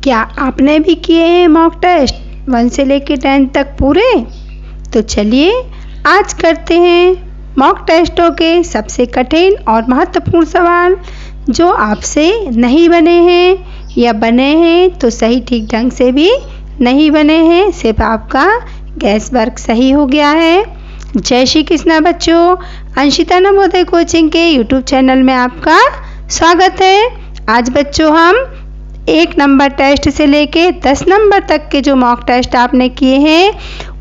क्या आपने भी किए हैं मॉक टेस्ट 1 से लेकर 10 तक पूरे? तो चलिए आज करते हैं मॉक टेस्टों के सबसे कठिन और महत्वपूर्ण सवाल जो आपसे नहीं बने हैं या बने हैं तो सही ठीक ढंग से भी नहीं बने हैं, सिर्फ आपका गैस वर्क सही हो गया है। जय श्री कृष्णा बच्चों, अंशिता नवोदय कोचिंग के यूट्यूब चैनल में आपका स्वागत है। आज बच्चों हम 1 नंबर टेस्ट से लेके 10 नंबर तक के जो मॉक टेस्ट आपने किए हैं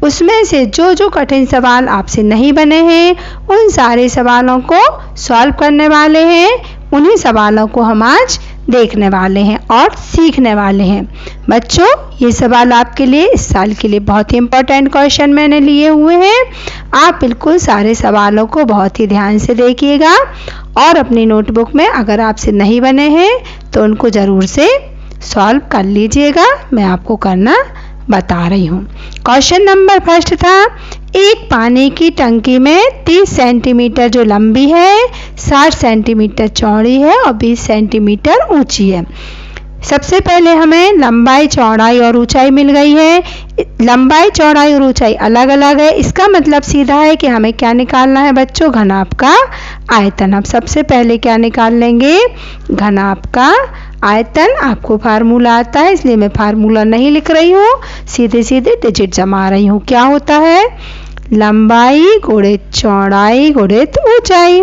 उसमें से जो कठिन सवाल आपसे नहीं बने हैं उन सारे सवालों को सॉल्व करने वाले हैं। उन्हीं सवालों को हम आज देखने वाले हैं और सीखने वाले हैं। बच्चों ये सवाल आपके लिए इस साल के लिए बहुत ही इम्पोर्टेंट क्वेश्चन मैंने लिए हुए हैं। आप बिल्कुल सारे सवालों को बहुत ही ध्यान से देखिएगा और अपनी नोटबुक में अगर आपसे नहीं बने हैं तो उनको ज़रूर से सॉल्व कर लीजिएगा। मैं आपको करना बता रही हूँ। क्वेश्चन नंबर फर्स्ट था, एक पानी की टंकी में 30 सेंटीमीटर जो लंबी है, 60 सेंटीमीटर चौड़ी है और 20 सेंटीमीटर ऊंची है। सबसे पहले हमें लंबाई, चौड़ाई और ऊंचाई मिल गई है। लंबाई, चौड़ाई और ऊंचाई अलग अलग है, इसका मतलब सीधा है कि हमें क्या निकालना है बच्चों, घनाभ का आयतन। अब सबसे पहले क्या निकाल लेंगे, घनाभ का आयतन। आपको फार्मूला आता है इसलिए मैं फार्मूला नहीं लिख रही हूँ, सीधे सीधे डिजिट जमा रही हूँ। क्या होता है, लंबाई गुणित चौड़ाई गुणित ऊंचाई।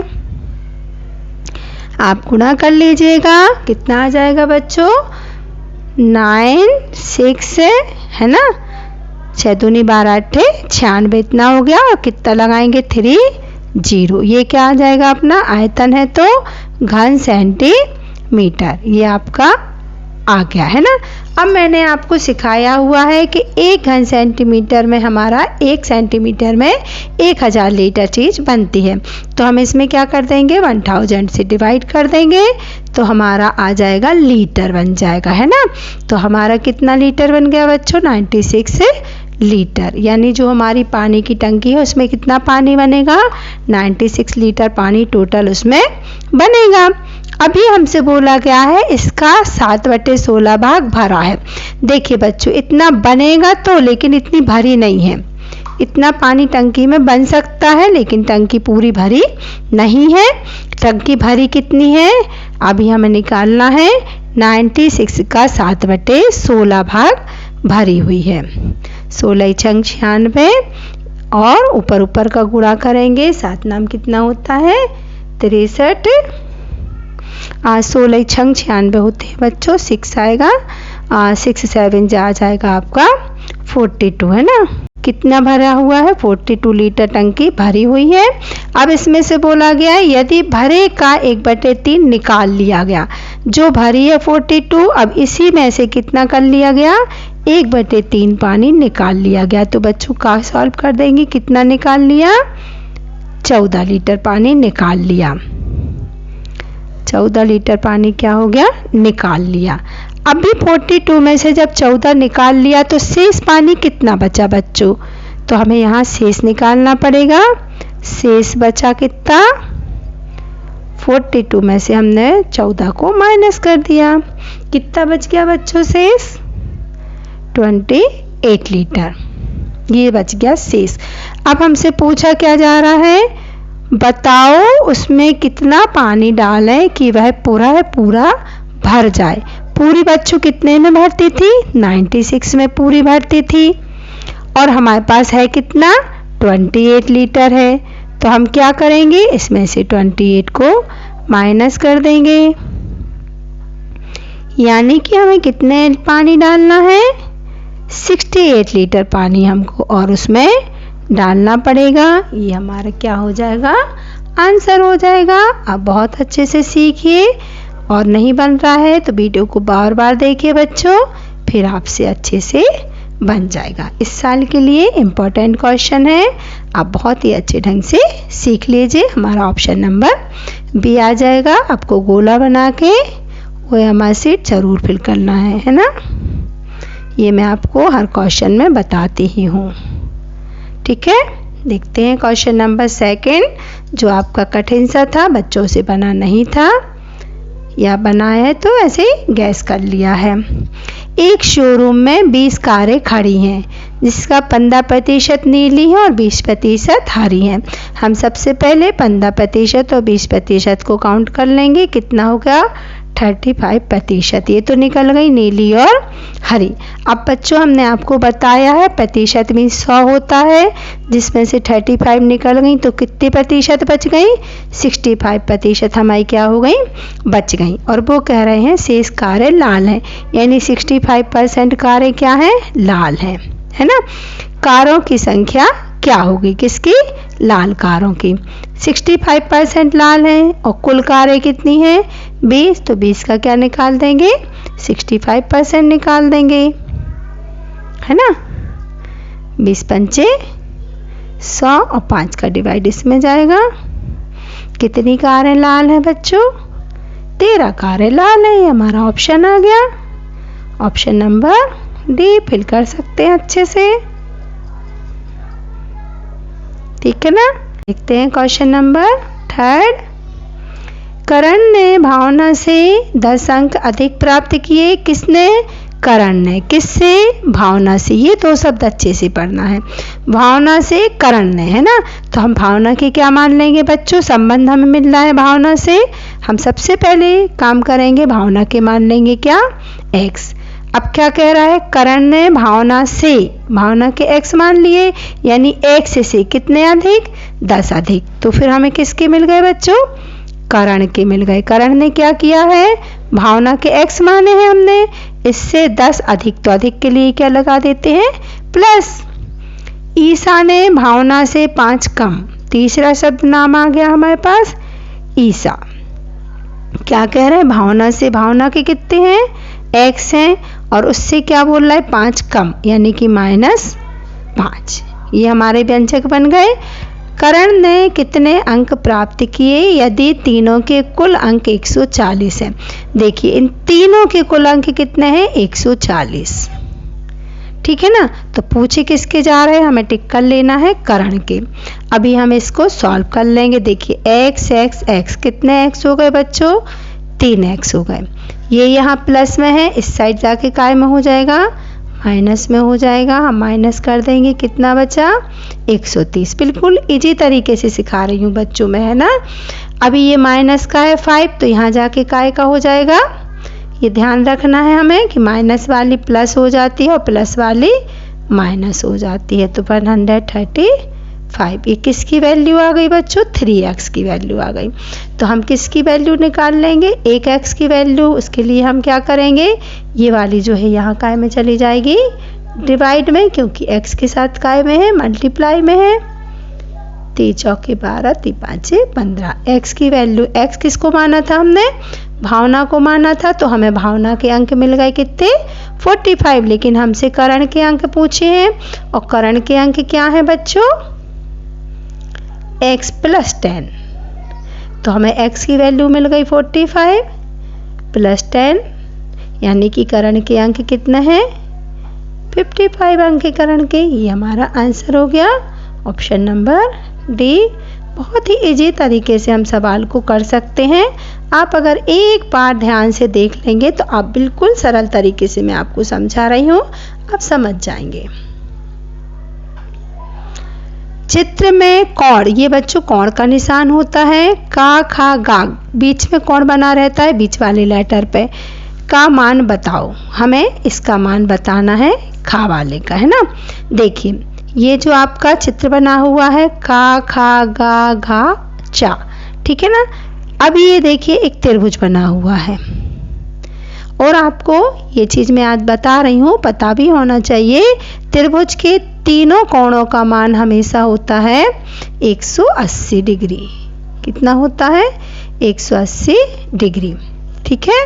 आप गुणा कर लीजिएगा, कितना आ जाएगा बच्चों, 9, 6 है ना, 6 दूनी 12 8 96 इतना हो गया। और कितना लगाएंगे, 3 0। ये क्या आ जाएगा, अपना आयतन है तो घन सेंटीमीटर, ये आपका आ गया है ना। अब मैंने आपको सिखाया हुआ है कि 1 घन सेंटीमीटर में हमारा 1 सेंटीमीटर में 1000 लीटर चीज़ बनती है। तो हम इसमें क्या कर देंगे, 1000 से डिवाइड कर देंगे तो हमारा आ जाएगा लीटर बन जाएगा, है ना। तो हमारा कितना लीटर बन गया बच्चों, 96 लीटर। यानी जो हमारी पानी की टंकी है उसमें कितना पानी बनेगा, 96 लीटर पानी टोटल उसमें बनेगा। अभी हमसे बोला गया है इसका 7/16 भाग भरा है। देखिए बच्चों इतना बनेगा तो, लेकिन इतनी भरी नहीं है। इतना पानी टंकी में बन सकता है लेकिन टंकी पूरी भरी नहीं है। टंकी भरी कितनी है, अभी हमें निकालना है 96 का 7/16 भाग भरी हुई है। 16 छंग 96 और ऊपर का गुणा करेंगे, 7 नाम कितना होता है 63। 16 छंग 96 होते हैं बच्चों, 6 आएगा, 6 7 जा जाएगा आपका 42, है ना। कितना भरा हुआ है, 42 लीटर टंकी भरी हुई है। अब इसमें से बोला गया है यदि भरे का 1/3 निकाल लिया गया, जो भरी है 42, अब इसी में से कितना कर लिया गया, 1/3 पानी निकाल लिया गया। तो बच्चों का सॉल्व कर देंगे, कितना निकाल लिया, 14 लीटर पानी निकाल लिया। 14 लीटर पानी क्या हो गया, निकाल लिया। अभी 42 में से जब 14 निकाल लिया तो शेष पानी कितना बचा बच्चों, तो हमें यहाँ शेष निकालना पड़ेगा। शेष बचा कितना, 42 में से हमने 14 को माइनस कर दिया, कितना बच गया बच्चों शेष, 28 लीटर, ये बच गया शेष। अब हमसे पूछा क्या जा रहा है, बताओ उसमें कितना पानी डालें कि वह पूरा भर जाए। पूरी बच्चों कितने में भरती थी, 96 में पूरी भरती थी और हमारे पास है कितना, 28 लीटर है। तो हम क्या करेंगे, इसमें से 28 को माइनस कर देंगे, यानी कि हमें कितने पानी डालना है, 68 लीटर पानी हमको और उसमें डालना पड़ेगा। ये हमारा क्या हो जाएगा, आंसर हो जाएगा। अब बहुत अच्छे से सीखिए और नहीं बन रहा है तो वीडियो को बार बार देखिए बच्चों, फिर आपसे अच्छे से बन जाएगा। इस साल के लिए इम्पोर्टेंट क्वेश्चन है, आप बहुत ही अच्छे ढंग से सीख लीजिए। हमारा ऑप्शन नंबर बी आ जाएगा। आपको गोला बना के वो हमारा सीट जरूर फिल करना है ना। ये मैं आपको हर क्वेश्चन में बताती ही हूँ, ठीक है। देखते हैं क्वेश्चन नंबर 2 जो आपका कठिन सा था, बच्चों से बना नहीं था। या बनाया है तो ऐसे ही गैस कर लिया है। एक शोरूम में 20 कारें खड़ी हैं जिसका 15% नीली है और 20% हरी है। हम सबसे पहले 15% और 20% को काउंट कर लेंगे। कितना हो गया? 35%। ये तो निकल गई नीली और हरी। अब बच्चों हमने आपको बताया है प्रतिशत में 100 होता है, जिसमें से 35 निकल गई तो कितने प्रतिशत बच गई? 65% हमारी क्या हो गई? बच गई। और वो कह रहे हैं शेष कारें लाल हैं, यानी 65% कारें क्या हैं? लाल हैं, है ना। कारों की संख्या क्या होगी? किसकी? लाल कारों की। 65% लाल हैं और कुल कारें कितनी हैं? 20। तो 20 का क्या निकाल देंगे? 65% निकाल देंगे, है ना। 20 पंचे 100 और 5 का डिवाइड इसमें जाएगा। कितनी कारें लाल हैं बच्चों? 13 कारें लाल हैं। हमारा ऑप्शन आ गया, ऑप्शन नंबर डी। फिल कर सकते हैं अच्छे से, ठीक है ना। देखते हैं क्वेश्चन नंबर 3। करण ने भावना से 10 अंक अधिक प्राप्त किए। किसने? करण ने। किससे? भावना से। ये दो शब्द अच्छे से पढ़ना है। भावना से करण ने, है ना। तो हम भावना के क्या मान लेंगे बच्चों? संबंध हमें मिल रहा है भावना से। हम सबसे पहले काम करेंगे, भावना के मान लेंगे क्या? x। अब क्या कह रहा है? करण ने भावना से, भावना के x मान लिए, यानी x से कितने अधिक? 10 अधिक। तो फिर हमें किसके मिल गए बच्चों? करण के मिल गए। करण ने क्या किया है? भावना के x माने हैं हमने, इससे 10 अधिक। तो अधिक के लिए क्या लगा देते हैं? प्लस। ईसा ने भावना से 5 कम। तीसरा शब्द नाम आ गया हमारे पास, ईसा। क्या कह रहे हैं? भावना से, भावना के कितने हैं? x हैं और उससे क्या बोल रहा है? 5 कम, यानी कि -5। ये हमारे व्यंजक बन गए। करण ने कितने अंक प्राप्त किए? यदि तीनों के कुल अंक 140 हैं। देखिए इन तीनों के कुल अंक कितने हैं? 140, ठीक है ना। तो पूछे किसके जा रहे हैं? हमें टिक कर लेना है करण के। अभी हम इसको सॉल्व कर लेंगे। देखिए x x x, कितने x हो गए बच्चों? 3x हो गए। ये यहाँ प्लस में है, इस साइड जाके काय में हो जाएगा? माइनस में हो जाएगा। हम माइनस कर देंगे, कितना बचा? 130। बिल्कुल इजी तरीके से सिखा रही हूँ बच्चों में, है ना। अभी ये माइनस का है 5, तो यहाँ जाके काय का हो जाएगा? ये ध्यान रखना है हमें कि माइनस वाली प्लस हो जाती है और प्लस वाली माइनस हो जाती है। तो 135। ये किसकी वैल्यू आ गई बच्चों? 3x की वैल्यू आ गई। तो हम किसकी वैल्यू निकाल लेंगे? 1x की वैल्यू। उसके लिए हम क्या करेंगे? ये वाली जो है यहाँ काय में चली जाएगी? डिवाइड में, क्योंकि x के साथ काय में है? मल्टीप्लाई में है। 3 चौके 12, 3 5 15। x की वैल्यू, x किसको माना था हमने? भावना को माना था। तो हमें भावना के अंक मिल गए कितने? 45। लेकिन हमसे करण के अंक पूछे हैं और करण के अंक क्या है बच्चों? x + 10। तो हमें x की वैल्यू मिल गई 45 + 10, यानी कि करण के अंक कितना है? 55 अंक करण के। ये हमारा आंसर हो गया, ऑप्शन नंबर डी। बहुत ही इजी तरीके से हम सवाल को कर सकते हैं। आप अगर एक बार ध्यान से देख लेंगे तो आप बिल्कुल सरल तरीके से, मैं आपको समझा रही हूँ, आप समझ जाएंगे। चित्र में कोण, ये बच्चों कोण का निशान होता है। का, खा, गा, बीच में कोण बना रहता है बीच वाले लेटर पे। का मान बताओ, हमें इसका मान बताना है खा वाले का, है ना। देखिए ये जो आपका चित्र बना हुआ है, का, खा, गा, घा, चा, ठीक है ना। अब ये देखिए एक त्रिभुज बना हुआ है और आपको ये चीज़ मैं आज बता रही हूँ, पता भी होना चाहिए। त्रिभुज के तीनों कोणों का मान हमेशा होता है 180 डिग्री। कितना होता है? 180 डिग्री, ठीक है।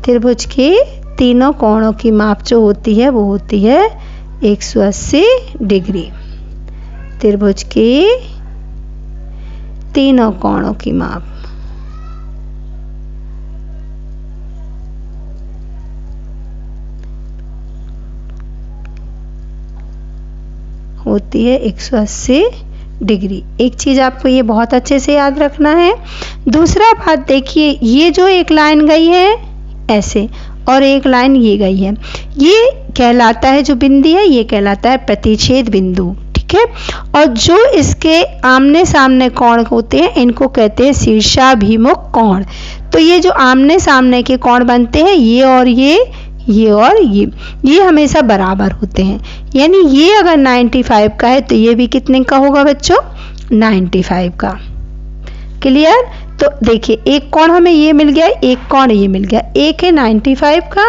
त्रिभुज के तीनों कोणों की माप जो होती है वो होती है 180 डिग्री। त्रिभुज के तीनों कोणों की माप होती है 180 डिग्री। एक चीज़ आपको ये बहुत अच्छे से याद रखना है। दूसरा बात देखिए, ये जो एक लाइन गई है ऐसे और एक लाइन ये गई है, ये कहलाता है, जो बिंदी है ये कहलाता है प्रतिच्छेद बिंदु, ठीक है। और जो इसके आमने सामने कोण होते हैं इनको कहते हैं शीर्षाभिमुख कोण। तो ये जो आमने सामने के कोण बनते हैं ये और ये हमेशा बराबर होते हैं। यानी ये अगर 95 का है तो ये भी कितने का होगा बच्चों? 95 का। क्लियर? तो देखिए एक कोण हमें ये मिल गया, एक कोण ये मिल गया। एक है 95 का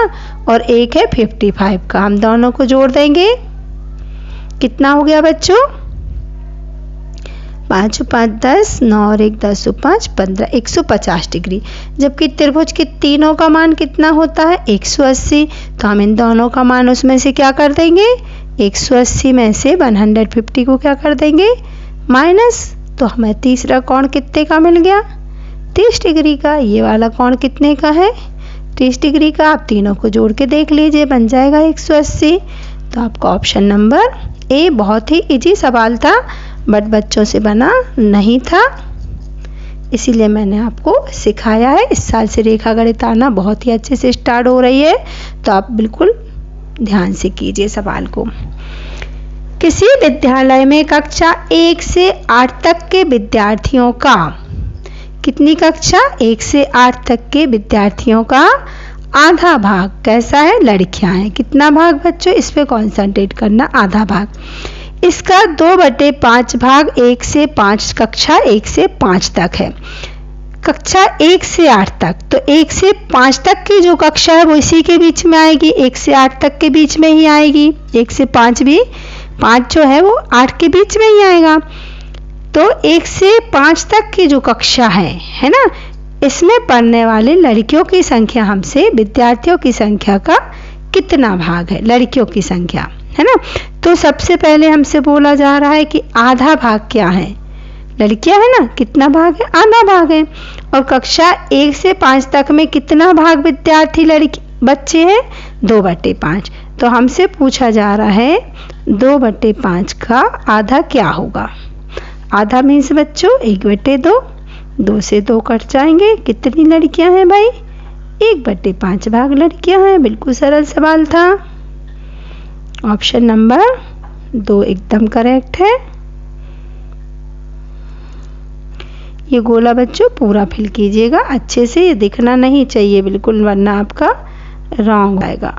और एक है 55 का। हम दोनों को जोड़ देंगे, कितना हो गया बच्चों? 5 5 10, 9 और 1 10 5 15, 150 डिग्री। जबकि त्रिभुज के तीनों का मान कितना होता है? 180। तो हम इन दोनों का मान उसमें से क्या कर देंगे? 180 में से 150 को क्या कर देंगे? माइनस। तो हमें तीसरा कोण कितने का मिल गया? 30 डिग्री का। ये वाला कोण कितने का है? 30 डिग्री का। आप तीनों को जोड़ के देख लीजिए, बन जाएगा 180। तो आपका ऑप्शन नंबर ए बहुत ही इजी सवाल था, बट बच्चों से बना नहीं था, इसीलिए मैंने आपको सिखाया है। इस साल से रेखा गणित आना बहुत ही अच्छे से स्टार्ट हो रही है, तो आप बिल्कुल ध्यान से कीजिए सवाल को। किसी विद्यालय में कक्षा 1 से 8 तक के विद्यार्थियों का, कितनी कक्षा? 1 से 8 तक के विद्यार्थियों का आधा भाग कैसा है? लड़कियां हैं। कितना भाग बच्चों? इस पे कॉन्सेंट्रेट करना, आधा भाग। इसका 2/5 भाग 1 से 5, कक्षा 1 से 5 तक है। कक्षा 1 से 8 तक, तो 1 से 5 तक की जो कक्षा है वो इसी के बीच में आएगी, 1 से 8 तक के बीच में ही आएगी। 1 से 5 भी, 5 जो है वो 8 के बीच में ही आएगा। तो 1 से 5 तक की जो कक्षा है ना, इसमें पढ़ने वाले लड़कियों की संख्या हमसे विद्यार्थियों की संख्या का कितना भाग है? लड़कियों की संख्या, है ना। तो सबसे पहले हमसे बोला जा रहा है कि आधा भाग क्या है? लड़कियां है ना, कितना भाग है? आधा भाग है। और कक्षा 1 से 5 तक में कितना भाग विद्यार्थी लड़की बच्चे हैं? 2/5। तो हमसे पूछा जा रहा है 2/5 का आधा क्या होगा? आधा मीन्स बच्चों 1/2, 2 से 2 कट जाएंगे। कितनी लड़कियां हैं भाई? 1/5 भाग लड़कियां हैं। बिल्कुल सरल सवाल था। ऑप्शन नंबर 2 एकदम करेक्ट है। ये गोला बच्चों पूरा फिल कीजिएगा अच्छे से, ये दिखना नहीं चाहिए बिल्कुल, वरना आपका रॉन्ग आएगा।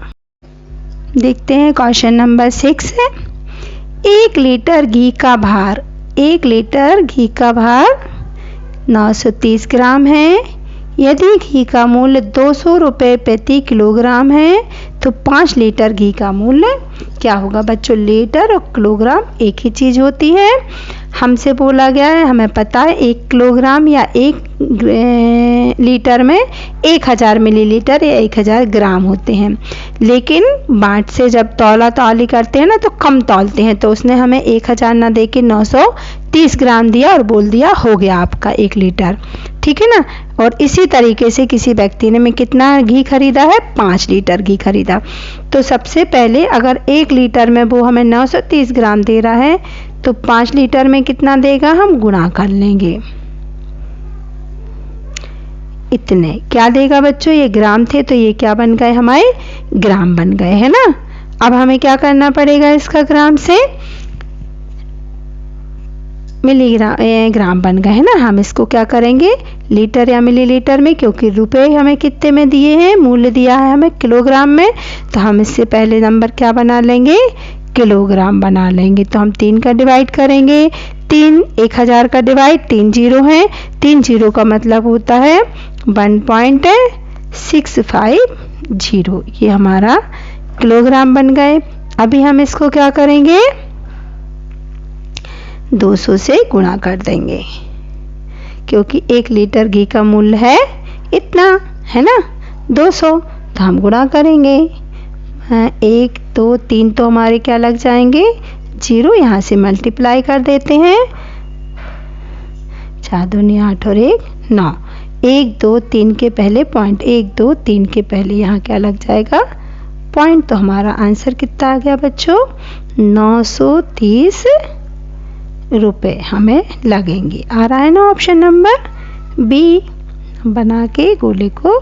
देखते हैं क्वेश्चन नंबर 6 है। 1 लीटर घी का भार, 1 लीटर घी का भार 930 ग्राम है। यदि घी का मूल्य 200 रुपये प्रति किलोग्राम है तो 5 लीटर घी का मूल्य क्या होगा? बच्चों लीटर और किलोग्राम एक ही चीज़ होती है। हमसे बोला गया है, हमें पता है 1 किलोग्राम या 1 लीटर में 1000 मिलीलीटर या 1000 ग्राम होते हैं। लेकिन बाट से जब तौला तौली करते हैं ना तो कम तौलते हैं, तो उसने हमें 1000 ना दे के 930 ग्राम दिया और बोल दिया हो गया आपका 1 लीटर, ठीक है ना। और इसी तरीके से किसी व्यक्ति ने में कितना घी खरीदा है? 5 लीटर घी खरीदा। तो सबसे पहले अगर 1 लीटर में वो हमें 930 ग्राम दे रहा है तो 5 लीटर में कितना देगा? हम गुणा कर लेंगे। इतने क्या देगा बच्चों? ये ग्राम थे तो ये क्या बन गए? हमारे ग्राम बन गए, है ना। अब हमें क्या करना पड़ेगा? इसका ग्राम से ग्राम बन गए, है ना। हम इसको क्या करेंगे? लीटर या मिलीलीटर में, क्योंकि रुपए हमें कितने में दिए हैं? मूल्य दिया है हमें किलोग्राम में, तो हम इससे पहले नंबर क्या बना लेंगे? किलोग्राम बना लेंगे। तो हम 3 का डिवाइड करेंगे। 3 1000 का डिवाइड 3 जीरो है, 3 जीरो का मतलब होता है 1.650। ये हमारा किलोग्राम बन गए। अभी हम इसको क्या करेंगे? 200 से गुणा कर देंगे, क्योंकि 1 लीटर घी का मूल्य है इतना, है ना, 200। तो हम गुणा करेंगे। 1 2 3 तो हमारे क्या लग जाएंगे? 0। यहाँ से मल्टीप्लाई कर देते हैं। 4 दूनी 8 और 1 9। 1 2 3 के पहले पॉइंट, 1 2 3 के पहले यहाँ क्या लग जाएगा? पॉइंट। तो हमारा आंसर कितना आ गया बच्चों? 930 रुपए हमें लगेंगे। आ रहा है ना ऑप्शन नंबर बी। बना के गोले को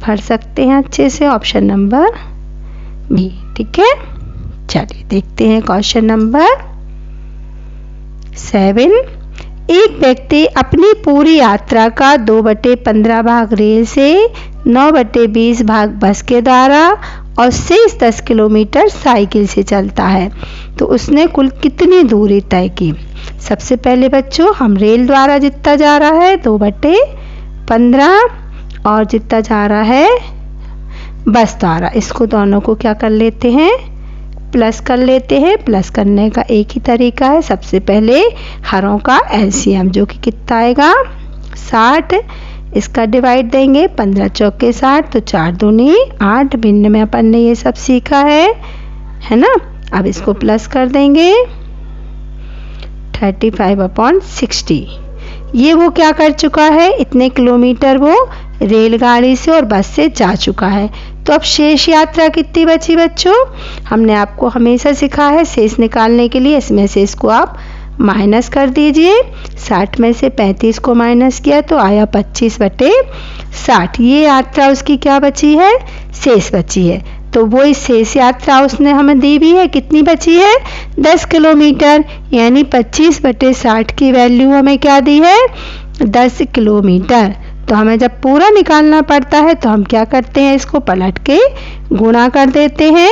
भर सकते हैं अच्छे से, ऑप्शन नंबर बी। ठीक है, चलिए देखते हैं क्वेश्चन नंबर 7। एक व्यक्ति अपनी पूरी यात्रा का 2/15 भाग रेल से, 9/20 भाग बस के द्वारा और शेष 10 किलोमीटर साइकिल से चलता है, तो उसने कुल कितनी दूरी तय की? सबसे पहले बच्चों हम रेल द्वारा जितना जा रहा है 2/15 और जितना जा रहा है बस द्वारा, इसको दोनों को क्या कर लेते हैं, प्लस कर लेते हैं। प्लस करने का एक ही तरीका है, सबसे पहले हरों का एलसीएम जो कि कितना आएगा 60, इसका डिवाइड देंगे 15 चौके 60, तो 4 दूनी 8। भिन्न में अपन ने ये सब सीखा है ना। अब इसको प्लस कर देंगे 35/60। ये वो क्या कर चुका है, इतने किलोमीटर वो रेलगाड़ी से और बस से जा चुका है। तो अब शेष यात्रा कितनी बची बच्चों? हमने आपको हमेशा सिखाया है शेष निकालने के लिए इसमें से इसको आप माइनस कर दीजिए। 60 में से 35 को माइनस किया तो आया 25/60। ये यात्रा उसकी क्या बची है, शेष बची है। तो वो इस शेष यात्रा उसने हमें दी भी है, कितनी बची है 10 किलोमीटर, यानी 25/60 की वैल्यू हमें क्या दी है 10 किलोमीटर। तो हमें जब पूरा निकालना पड़ता है तो हम क्या करते हैं, इसको पलट के गुणा कर देते हैं,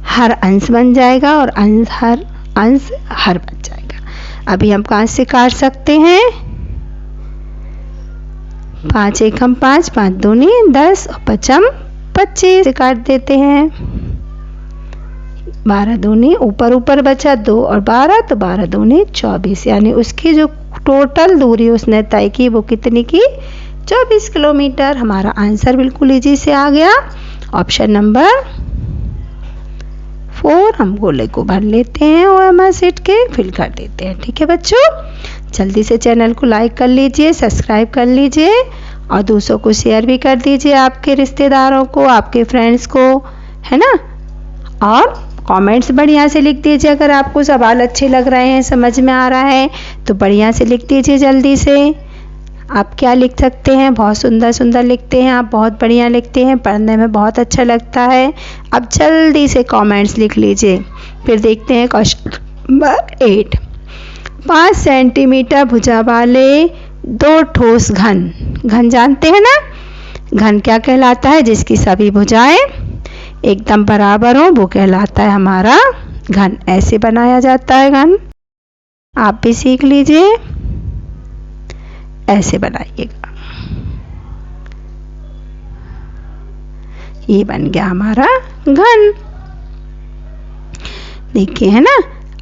हर अंश बन जाएगा और अंश हर बन जाएगा। अभी हम 5 से काट सकते हैं, 5 एकम 5, 5 दूनी 10 और 5 25 से काट देते हैं, 12 दूनी ऊपर बचा 2 और 12, तो 12 दूनी 24, यानी उसकी जो टोटल दूरी उसने तय की वो कितनी की 24 किलोमीटर। हमारा आंसर बिल्कुल इजी से आ गया, ऑप्शन नंबर 4। हम गोले को भर लेते हैं OMR शीट के, फिल कर देते हैं। ठीक है बच्चों, जल्दी से चैनल को लाइक कर लीजिए, सब्सक्राइब कर लीजिए और दूसरों को शेयर भी कर दीजिए, आपके रिश्तेदारों को, आपके फ्रेंड्स को, है ना। और कमेंट्स बढ़िया से लिख दीजिए, अगर आपको सवाल अच्छे लग रहे हैं, समझ में आ रहा है तो बढ़िया से लिख दीजिए जल्दी से। आप क्या लिख सकते हैं, बहुत सुंदर सुंदर लिखते हैं आप, बहुत बढ़िया लिखते हैं, पढ़ने में बहुत अच्छा लगता है। अब जल्दी से कमेंट्स लिख लीजिए। फिर देखते हैं क्वेश्चन नंबर 8। 5 सेंटीमीटर भुजा वाले 2 ठोस घन जानते हैं ना, घन क्या कहलाता है, जिसकी सभी भुजाएं एकदम बराबर हो वो कहलाता है हमारा घन। ऐसे बनाया जाता है घन, आप भी सीख लीजिए, ऐसे बनाइएगा। ये बन गया हमारा घन, देखिए है ना।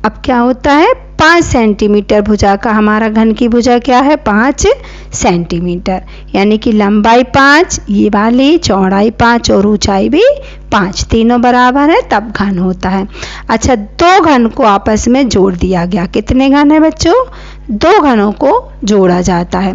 अब क्या होता है, 5 सेंटीमीटर भुजा का, हमारा घन की भुजा क्या है 5 सेंटीमीटर, यानी कि लंबाई 5 ये वाली, चौड़ाई 5 और ऊंचाई भी 5, तीनों बराबर है तब घन होता है। अच्छा, 2 घन को आपस में जोड़ दिया गया। कितने घन है बच्चों, 2 घनों को जोड़ा जाता है।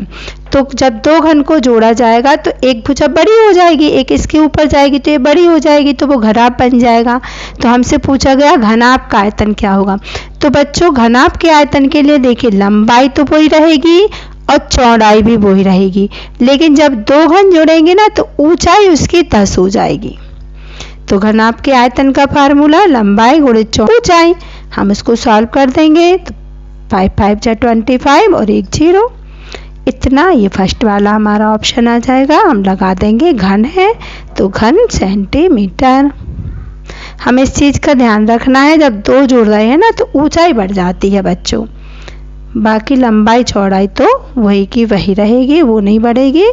तो जब 2 घन को जोड़ा जाएगा तो एक भुजा बड़ी हो जाएगी, एक इसके ऊपर जाएगी तो ये बड़ी हो जाएगी, तो वो घनाभ बन जाएगा। तो हमसे पूछा गया घनाभ का आयतन क्या होगा। तो बच्चों घनाभ के आयतन के लिए देखिए लंबाई तो वही रहेगी और चौड़ाई भी वही रहेगी, लेकिन जब 2 घन जोड़ेंगे ना तो ऊंचाई उसकी 10 हो जाएगी। तो घनाभ के आयतन का फार्मूला लंबाई गुणित ऊंचाई। हम इसको सॉल्व कर देंगे तो 5 5 जा 25 और 1 0, इतना। ये फर्स्ट वाला हमारा ऑप्शन आ जाएगा। हम लगा देंगे घन है तो घन सेंटीमीटर। हमें इस चीज़ का ध्यान रखना है, जब 2 जोड़ रहे हैं ना तो ऊंचाई बढ़ जाती है बच्चों, बाकी लंबाई चौड़ाई तो वही की वही रहेगी, वो नहीं बढ़ेगी।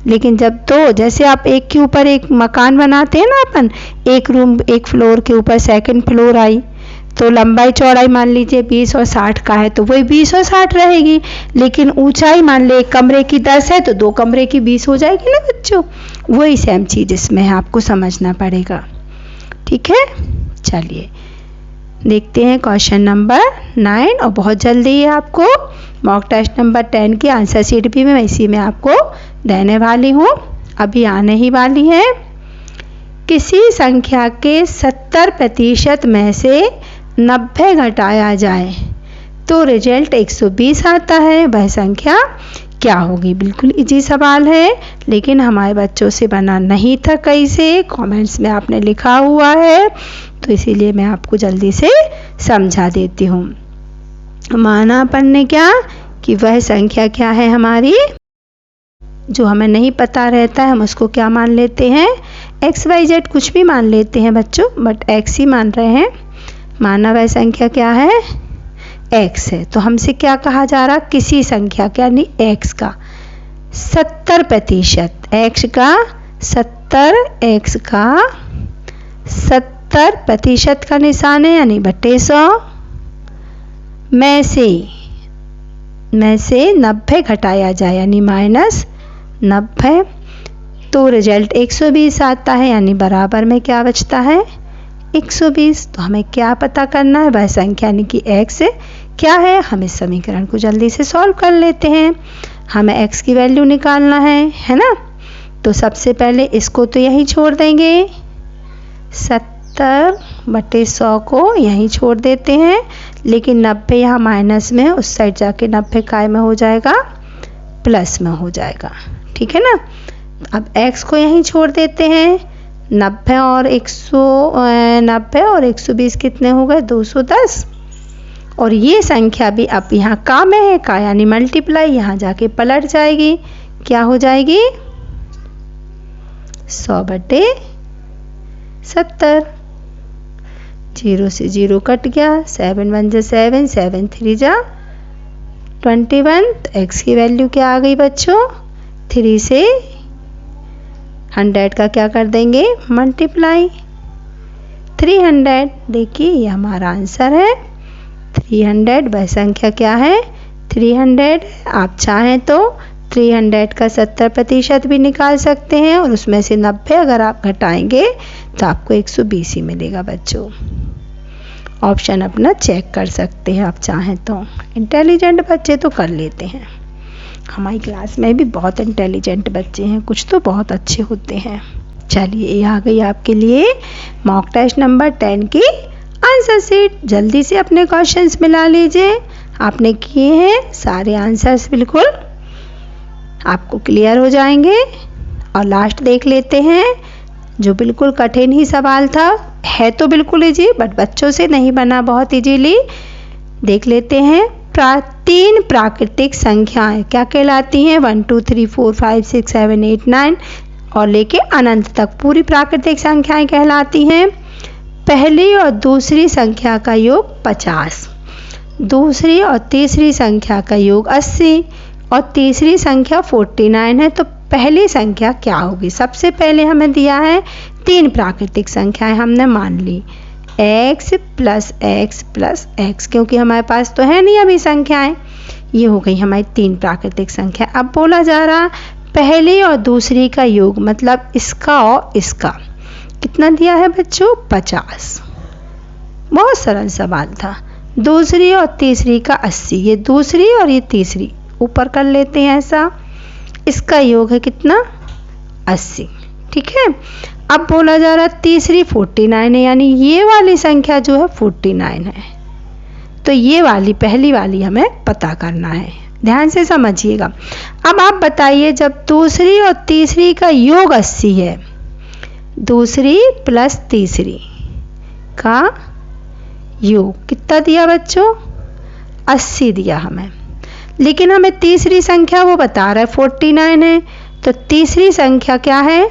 लेकिन जब 2, जैसे आप एक के ऊपर एक मकान बनाते हैं ना अपन, एक रूम एक फ्लोर के ऊपर सेकंड फ्लोर आई, तो लंबाई चौड़ाई मान लीजिए 20 और 60 का है तो वही 20 और 60 रहेगी, लेकिन ऊंचाई मान ले एक कमरे की 10 है तो 2 कमरे की 20 हो जाएगी ना बच्चों। वही सेम चीज़ इसमें है, आपको समझना पड़ेगा। ठीक है, चलिए देखते हैं क्वेश्चन नंबर 9, और बहुत जल्दी है आपको मॉक टेस्ट नंबर 10 की आंसर शीट भी मैं इसी में आपको देने वाली हूँ, अभी आने ही वाली है। किसी संख्या के 70% में से 90 घटाया जाए तो रिजल्ट 120 आता है, वह संख्या क्या होगी। बिल्कुल इजी सवाल है, लेकिन हमारे बच्चों से बना नहीं था। कैसे, कमेंट्स में आपने लिखा हुआ है, तो इसीलिए मैं आपको जल्दी से समझा देती हूँ। माना अपन ने क्या कि वह संख्या क्या है हमारी, जो हमें नहीं पता रहता है हम उसको क्या मान लेते हैं, XYZ कुछ भी मान लेते हैं बच्चों, बट X ही मान रहे हैं। माना वह संख्या क्या है, X है। तो हमसे क्या कहा जा रहा, किसी संख्या का यानी X का 70%, X का 70, X का 70% का निशान है यानी बटे 100 में से 90 घटाया जाए यानी -90, तो रिजल्ट 120 आता है, यानी बराबर में क्या बचता है 120। तो हमें क्या पता करना है, वह संख्या यानी कि X क्या है। हम इस समीकरण को जल्दी से सॉल्व कर लेते हैं। हमें X की वैल्यू निकालना है ना। तो सबसे पहले इसको तो यहीं छोड़ देंगे, 70/100 को यहीं छोड़ देते हैं, लेकिन 90 यहाँ माइनस में, उस साइड जाके 90 काय में हो जाएगा, प्लस में हो जाएगा, ठीक है ना। अब x को यहीं छोड़ देते हैं, 90 और 120 कितने हो गए, 210। और ये संख्या भी अब यहाँ का में है, का यानी मल्टीप्लाई, यहाँ जाके पलट जाएगी, क्या हो जाएगी 100/70। 0 से 0 कट गया, 7 1 जा 7, 7 3 जा 21। तो x की वैल्यू क्या आ गई बच्चों, 3 से 100 का क्या कर देंगे मल्टीप्लाई, 300। देखिए ये हमारा आंसर है 300। वह संख्या क्या है 300। आप चाहें तो 300 का 70% भी निकाल सकते हैं, और उसमें से 90 अगर आप घटाएंगे तो आपको 120 ही मिलेगा बच्चों। ऑप्शन अपना चेक कर सकते हैं आप चाहें तो। इंटेलिजेंट बच्चे तो कर लेते हैं, हमारी क्लास में भी बहुत इंटेलिजेंट बच्चे हैं, कुछ तो बहुत अच्छे होते हैं। चलिए ये आ गई आपके लिए मॉक टेस्ट नंबर 10 की आंसर शीट। जल्दी से अपने क्वेश्चंस मिला लीजिए, आपने किए हैं सारे आंसर्स, बिल्कुल आपको क्लियर हो जाएंगे। और लास्ट देख लेते हैं, जो बिल्कुल कठिन ही सवाल था, है तो बिल्कुल इजी बट बच्चों से नहीं बना बहुत इजीली। देख लेते हैं, 3 प्राकृतिक संख्याएं क्या कहलाती हैं, 1 2 3 4 5 6 7 8 9 और लेके अनंत तक पूरी प्राकृतिक संख्याएं कहलाती हैं। पहली और दूसरी संख्या का योग 50, दूसरी और तीसरी संख्या का योग 80 और तीसरी संख्या 49 है। तो पहली संख्या क्या होगी। सबसे पहले हमें दिया है 3 प्राकृतिक संख्याएं, हमने मान ली x plus x plus x, क्योंकि हमारे पास तो है नहीं अभी संख्याएं। ये हो गई हमारी 3 प्राकृतिक संख्या। अब बोला जा रहा पहली और दूसरी का योग, मतलब इसका और इसका कितना दिया है बच्चों 50। बहुत सरल सवाल था। दूसरी और तीसरी का 80, ये दूसरी और ये तीसरी ऊपर कर लेते हैं ऐसा, इसका योग है कितना 80, ठीक है। अब बोला जा रहा तीसरी 49 है, यानी ये वाली संख्या जो है 49 है। तो ये वाली पहली वाली हमें पता करना है, ध्यान से समझिएगा। अब आप बताइए, जब दूसरी और तीसरी का योग 80 है, दूसरी प्लस तीसरी का योग कितना दिया बच्चों 80 दिया हमें, लेकिन हमें तीसरी संख्या वो बता रहा है 49 है। तो तीसरी संख्या क्या है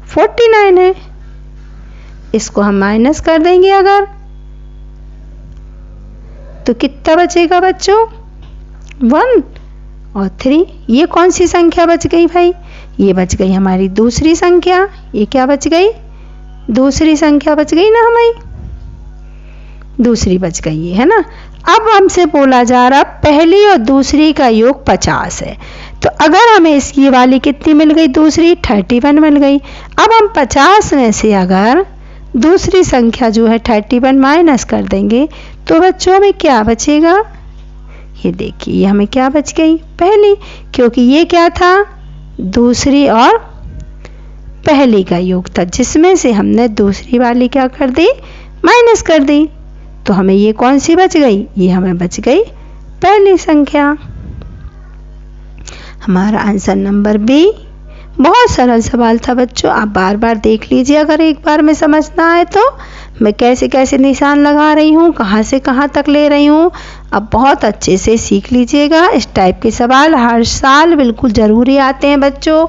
49 है, इसको हम माइनस कर देंगे अगर, तो कितना बचेगा बच्चों 1 और 3। ये कौन सी संख्या बच गई भाई, ये बच गई हमारी दूसरी संख्या। ये क्या बच गई, दूसरी संख्या बच गई ना हमारी, दूसरी बच गई है ना। अब हमसे बोला जा रहा पहली और दूसरी का योग 50 है, तो अगर हमें इसकी वाली कितनी मिल गई दूसरी 31 मिल गई। अब हम 50 में से अगर दूसरी संख्या जो है 31 माइनस कर देंगे तो बच्चों में क्या बचेगा, ये देखिए ये हमें क्या बच गई पहली, क्योंकि ये क्या था दूसरी और पहली का योग था, जिसमें से हमने दूसरी वाली क्या कर दी माइनस कर दी, तो हमें ये कौन सी बच गई? ये हमें बच गई पहली संख्या। हमारा आंसर नंबर बी। बहुत सरल सवाल था बच्चों, आप बार बार देख लीजिए अगर एक बार में समझ ना आए तो। मैं कैसे कैसे निशान लगा रही हूँ, कहाँ से कहाँ तक ले रही हूँ, अब बहुत अच्छे से सीख लीजिएगा। इस टाइप के सवाल हर साल बिल्कुल ज़रूरी आते हैं बच्चों।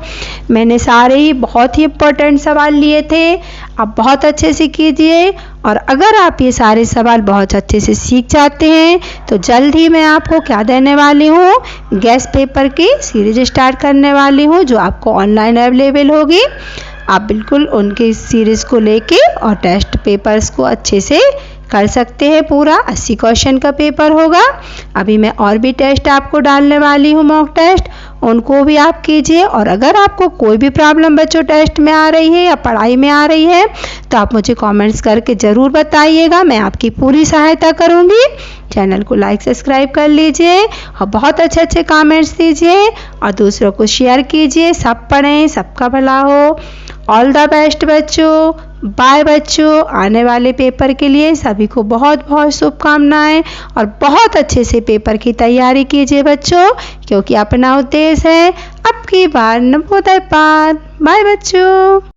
मैंने सारे ही बहुत ही इम्पोर्टेंट सवाल लिए थे, आप बहुत अच्छे से कीजिए। और अगर आप ये सारे सवाल बहुत अच्छे से सीख जाते हैं तो जल्द ही मैं आपको क्या देने वाली हूँ, गेस्ट पेपर की सीरीज स्टार्ट करने वाली हूँ, जो आपको ऑनलाइन अवेलेबल होगी। आप बिल्कुल उनकी सीरीज़ को लेके और टेस्ट पेपर्स को अच्छे से कर सकते हैं। पूरा 80 क्वेश्चन का पेपर होगा। अभी मैं और भी टेस्ट आपको डालने वाली हूँ, मॉक टेस्ट, उनको भी आप कीजिए। और अगर आपको कोई भी प्रॉब्लम बच्चों टेस्ट में आ रही है या पढ़ाई में आ रही है तो आप मुझे कमेंट्स करके ज़रूर बताइएगा, मैं आपकी पूरी सहायता करूँगी। चैनल को लाइक सब्सक्राइब कर लीजिए और बहुत अच्छे अच्छे कमेंट्स दीजिए और दूसरों को शेयर कीजिए। सब पढ़ें, सबका भला हो। ऑल द बेस्ट बच्चों, बाय बच्चों। आने वाले पेपर के लिए सभी को बहुत बहुत शुभकामनाएं और बहुत अच्छे से पेपर की तैयारी कीजिए बच्चों, क्योंकि अपना उद्देश्य है अब की बार नवोदय पार। बाय बच्चों।